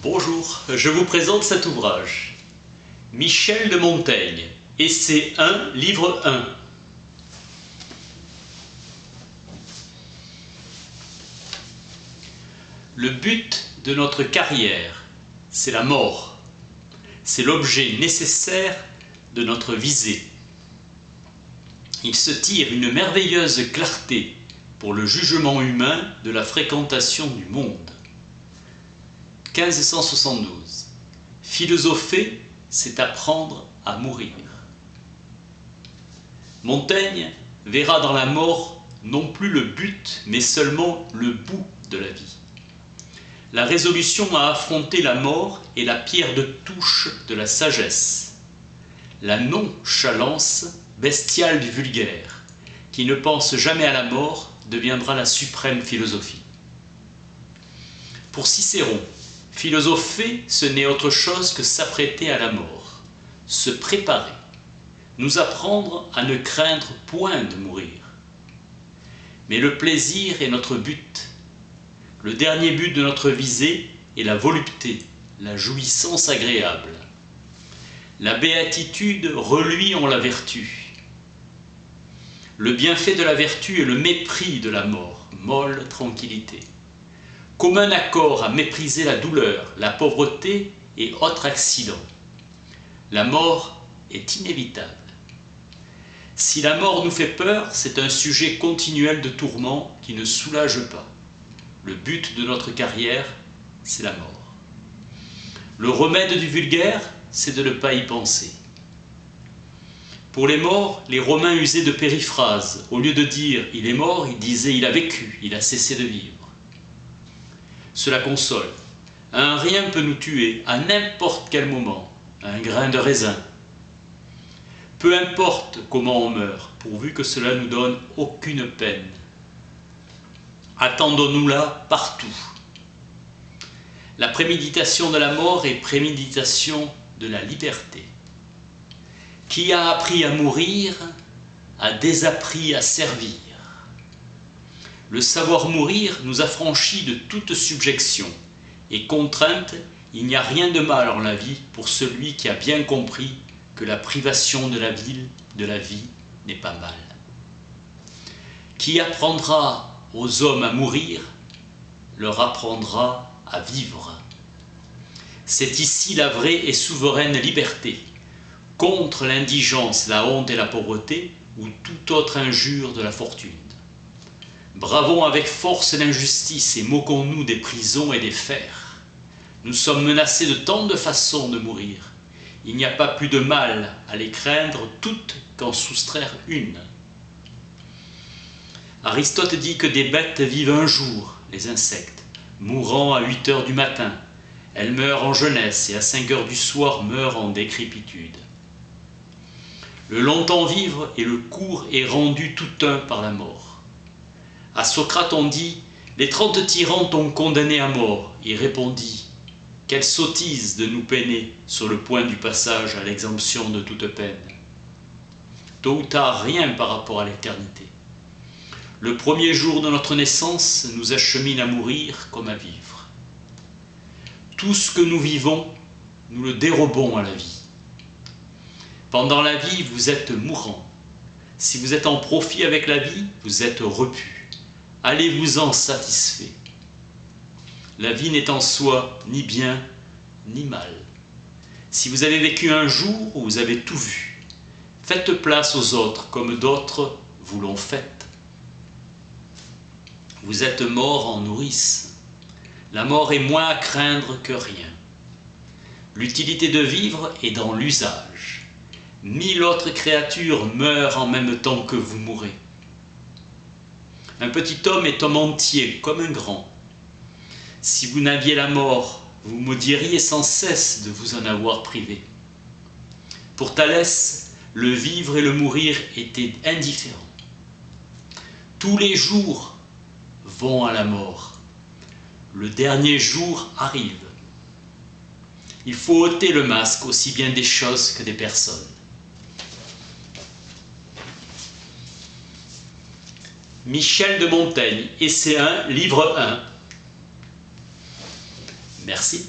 Bonjour, je vous présente cet ouvrage. Michel de Montaigne, Essai 1, livre 1. Le but de notre carrière, c'est la mort. C'est l'objet nécessaire de notre visée. Il se tire une merveilleuse clarté pour le jugement humain de la fréquentation du monde. 1572. Philosopher, c'est apprendre à mourir. Montaigne verra dans la mort non plus le but, mais seulement le bout de la vie. La résolution à affronter la mort est la pierre de touche de la sagesse. La nonchalance bestiale du vulgaire, qui ne pense jamais à la mort, deviendra la suprême philosophie. Pour Cicéron, philosopher, ce n'est autre chose que s'apprêter à la mort, se préparer, nous apprendre à ne craindre point de mourir. Mais le plaisir est notre but. Le dernier but de notre visée est la volupté, la jouissance agréable. La béatitude reluit en la vertu. Le bienfait de la vertu est le mépris de la mort, molle tranquillité. Commun accord à mépriser la douleur, la pauvreté et autres accidents. La mort est inévitable. Si la mort nous fait peur, c'est un sujet continuel de tourment qui ne soulage pas. Le but de notre carrière, c'est la mort. Le remède du vulgaire, c'est de ne pas y penser. Pour les morts, les Romains usaient de périphrases. Au lieu de dire « il est mort », ils disaient « il a vécu, il a cessé de vivre ». Cela console. Un rien peut nous tuer à n'importe quel moment, un grain de raisin. Peu importe comment on meurt, pourvu que cela nous donne aucune peine. Attendons-nous-la partout. La préméditation de la mort est préméditation de la liberté. Qui a appris à mourir a désappris à servir. Le savoir mourir nous affranchit de toute subjection et contrainte. Il n'y a rien de mal en la vie pour celui qui a bien compris que la privation de la vie n'est pas mal. Qui apprendra aux hommes à mourir leur apprendra à vivre. C'est ici la vraie et souveraine liberté, contre l'indigence, la honte et la pauvreté ou toute autre injure de la fortune. Bravons avec force l'injustice et moquons-nous des prisons et des fers. Nous sommes menacés de tant de façons de mourir. Il n'y a pas plus de mal à les craindre toutes qu'en soustraire une. Aristote dit que des bêtes vivent un jour, les insectes, mourant à 8 heures du matin. Elles meurent en jeunesse et à 5 heures du soir meurent en décrépitude. Le longtemps vivre et le court est rendu tout un par la mort. À Socrate on dit « Les 30 tyrans t'ont condamné à mort ». Il répondit « Quelle sottise de nous peiner sur le point du passage à l'exemption de toute peine. Tôt ou tard, rien par rapport à l'éternité. Le premier jour de notre naissance nous achemine à mourir comme à vivre. Tout ce que nous vivons, nous le dérobons à la vie. Pendant la vie, vous êtes mourant. Si vous êtes en profit avec la vie, vous êtes repu. Allez-vous-en satisfait. La vie n'est en soi ni bien ni mal. Si vous avez vécu un jour où vous avez tout vu, faites place aux autres comme d'autres vous l'ont fait. Vous êtes mort en nourrice. La mort est moins à craindre que rien. L'utilité de vivre est dans l'usage. 1000 autres créatures meurent en même temps que vous mourrez. Un petit homme est homme entier, comme un grand. Si vous n'aviez la mort, vous maudiriez sans cesse de vous en avoir privé. Pour Thalès, le vivre et le mourir étaient indifférents. Tous les jours vont à la mort. Le dernier jour arrive. Il faut ôter le masque aussi bien des choses que des personnes. Michel de Montaigne, Essai 1, livre 1. Merci.